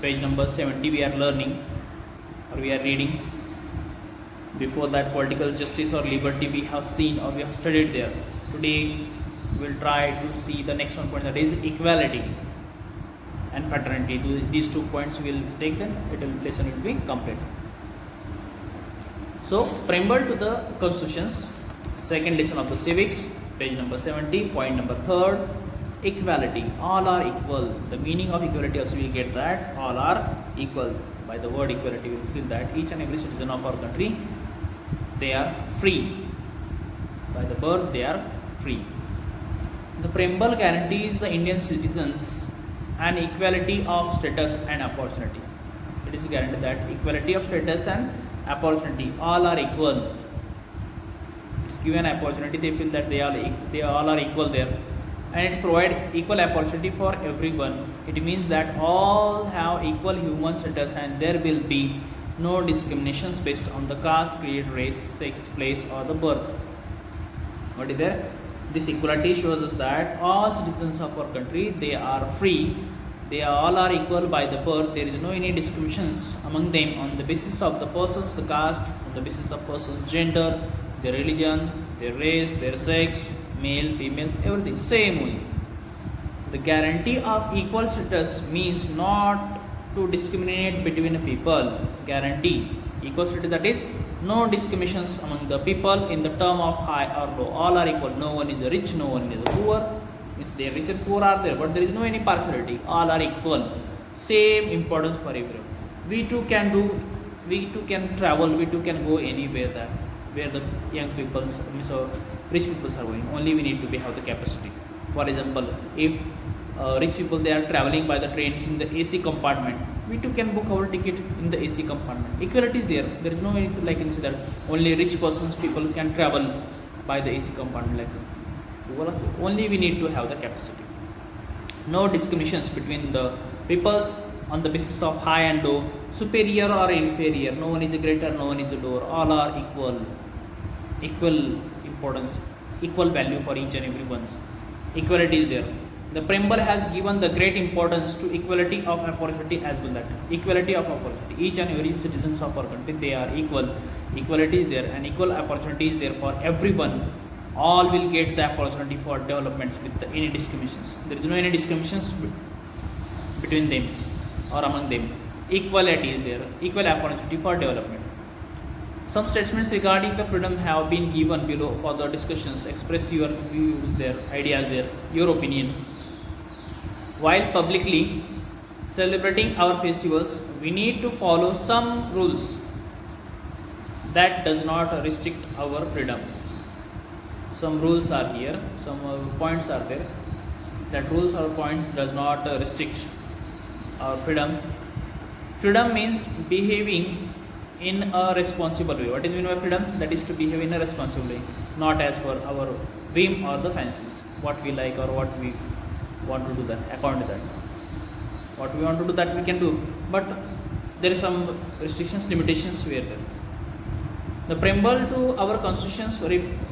Page number 70 we are learning or we are reading. Before that, political justice or liberty we have seen or we have studied there. Today we will try to see the next one point, that is equality and fraternity. These 2 points we will take, them it will lesson will be complete. So preamble to the constitutions, second lesson of the civics, page number 70, point number 3rd, equality. All are equal. The meaning of equality also we get that all are equal. By the word equality we will feel that each and every citizen of our country, they are free. By the birth they are free. The preamble guarantees the Indian citizens an equality of status and opportunity. It is guaranteed that equality of status and opportunity, all are equal. It is given opportunity, they feel that they all are equal there, and it provides equal opportunity for everyone. It means that all have equal human status and there will be no discriminations based on the caste, creed, race, sex, place or the birth. What is there? This equality shows us that all citizens of our country, they are free. They all are equal by the birth. There is no any discriminations among them on the basis of the person's the caste, on the basis of person's gender, their religion, their race, their sex, male, female, everything same only. The guarantee of equal status means not to discriminate between people. Guarantee equal status, that is no discriminations among the people in the term of high or low. All are equal. No one is rich, no one is poor. Means they rich and poor are there, but there is no any partiality. All are equal. Same importance for everyone. We too can travel. We too can go anywhere that where the young people, rich people are going. Only we need to have the capacity. For example, if rich people they are traveling by the trains in the AC compartment, we too can book our ticket in the AC compartment. Equality is there. There is no anything like in that only rich persons people can travel by the AC compartment like that. Only we need to have the capacity. No discriminations between the peoples on the basis of high and low, superior or inferior. No one is greater, no one is lower. All are equal. Equal importance, equal value for each and everyone's. Equality is there. The preamble has given the great importance to equality of opportunity as well. That equality of opportunity, each and every citizens of our country, they are equal. Equality is there and equal opportunity is there for everyone. All will get the opportunity for development with any discriminations. There is no any discriminations between them or among them. Equality is there, equal opportunity for development. Some statements regarding the freedom have been given below for the discussions. Express your views there, ideas there, your opinion. While publicly celebrating our festivals, we need to follow some rules that does not restrict our freedom. Some rules are here, some points are there. That rules or points does not restrict our freedom. Freedom means behaving in a responsible way. What is meant by freedom? That is to behave in a responsible way, not as per our whim or the fancies. What we like or what we want to do that, according to that. What we want to do that we can do, but there is some restrictions, limitations where there. The preamble to our constitutions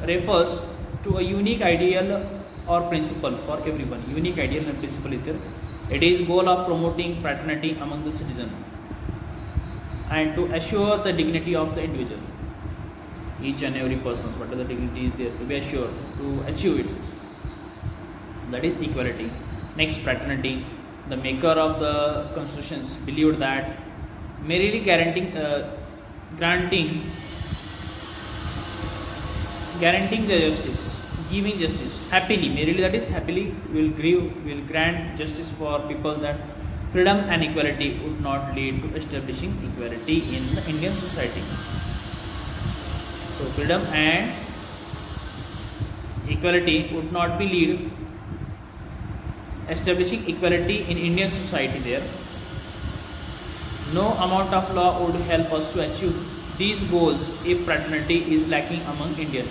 refers to a unique ideal or principle for everyone. Unique ideal and principle is there. It is goal of promoting fraternity among the citizen and to assure the dignity of the individual. Each and every person, what are the dignity is there to be assured to achieve it. That is equality. Next, fraternity. The maker of the constitutions believed that merely granting the justice, giving justice happily, merely that is happily will grant justice for people, that freedom and equality would not lead to establishing equality in the Indian society. So freedom and equality would not be lead establishing equality in Indian society there. No amount of law would help us to achieve these goals if fraternity is lacking among Indian.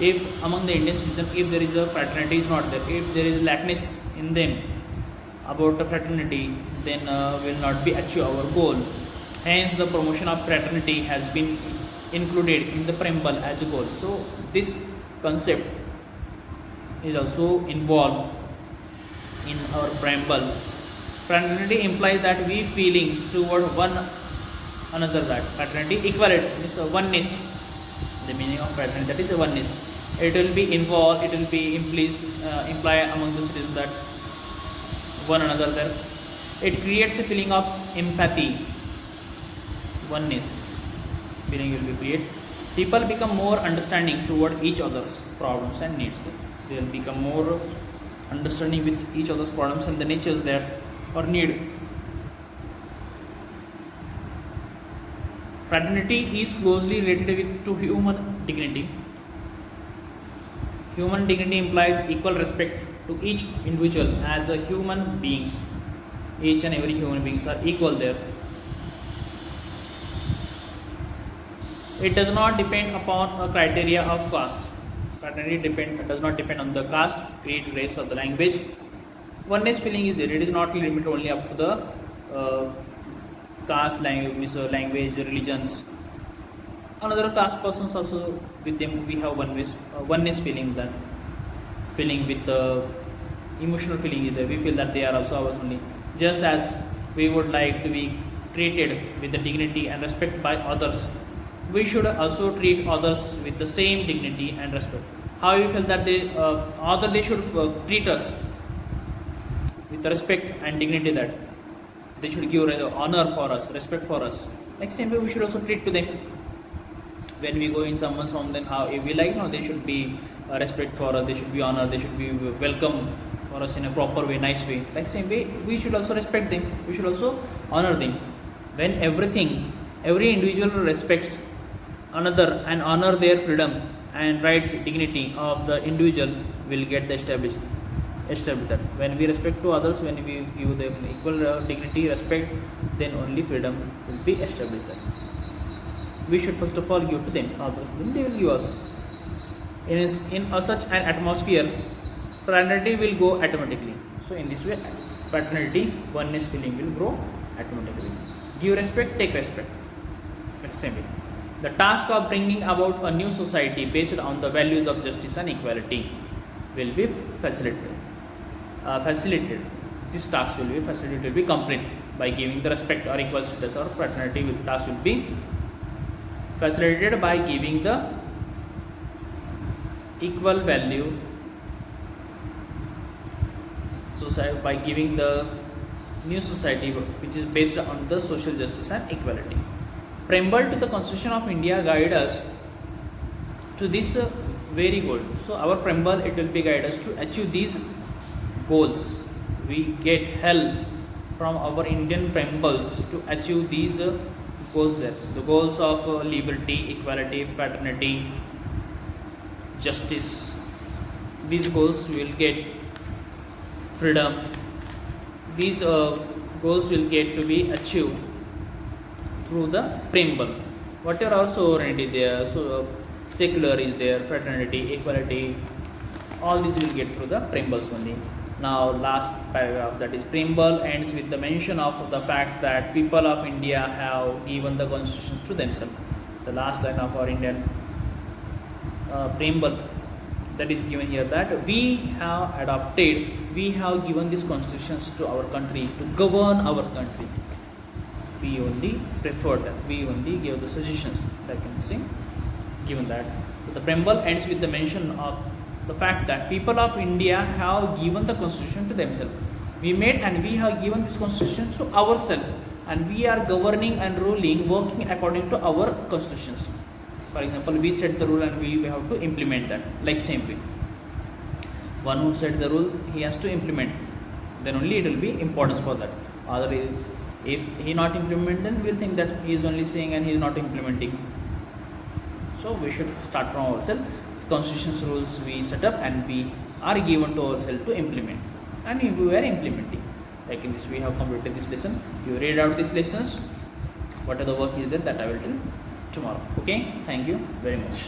If among the Indian citizens, if there is a fraternity is not there, if there is lackness in them about the fraternity, then will not be achieve our goal. Hence, the promotion of fraternity has been included in the preamble as a goal. So, this concept is also involved in our preamble Fraternity implies that we feelings toward one another, that fraternity equality means oneness. The meaning of fraternity, that is oneness. It will be involved, it will be imply among the citizens that one another there. It creates a feeling of empathy, oneness feeling will be created. People become more understanding toward each other's problems and needs. They will become more understanding with each other's problems and the natures there or need. Fraternity is closely related to human dignity. Human dignity implies equal respect to each individual as a human beings. Each and every human beings are equal there. It does not depend upon a criteria of caste. Fraternity does not depend on the caste, creed, race, or the language. Oneness feeling is there. It is not limited only up to the caste, language, religions. Another caste persons also, with them we have oneness feeling, that feeling with emotional feeling is there. We feel that they are also ours only. Just as we would like to be treated with the dignity and respect by others, we should also treat others with the same dignity and respect. How you feel that they should treat us with respect and dignity, that they should give honor for us, respect for us. Like same way we should also treat to them. When we go in someone's home, then how we like, no, they should be respect for us, they should be honor, they should be welcome for us in a proper way, nice way. Like same way we should also respect them, we should also honor them. When every individual respects another and honor their freedom and rights, dignity of the individual will get established that when we respect to others, when we give them equal dignity, respect, then only freedom will be established there. We should first of all give to them, others, then they will give us. In such an atmosphere, fraternity will go automatically. So in this way, fraternity, oneness feeling will grow automatically. Give respect, take respect. Let's say it. The task of bringing about a new society based on the values of justice and equality will be facilitated. This task will be facilitated, will be complete by giving the respect or equal status, or fraternity task will be facilitated by giving the equal value society, by giving the new society which is based on the social justice and equality. Preamble to the Constitution of India guide us to this very goal. So our preamble, it will be guide us to achieve these goals. We get help from our Indian preambles to achieve these goals there. The goals of liberty, equality, fraternity, justice. These goals will get freedom. These goals will get to be achieved through the preamble. Whatever our sovereignty there, so secular is there, fraternity, equality, all these will get through the preambles only. Now last paragraph, that is preamble, ends with the mention of the fact that people of India have given the constitution to themselves. The last line of our Indian preamble, that is given here, that we have given these constitutions to our country to govern our country. We only prefer that, we only give the suggestions, I can see given that. So the preamble ends with the mention of the fact that people of India have given the constitution to themselves. We made and we have given this constitution to ourselves, and we are governing and ruling, working according to our constitutions. For example, we set the rule and we have to implement that. Like same way, one who set the rule, he has to implement, then only it will be importance for that. Otherwise, if he not implement, then we'll think that he is only saying and he is not implementing. So we should start from ourselves. Constitution's rules we set up and we are given to ourselves to implement, and we were implementing. Like in this, we have completed this lesson. You read out these lessons. What are the work is there, that I will tell tomorrow. Okay, thank you very much.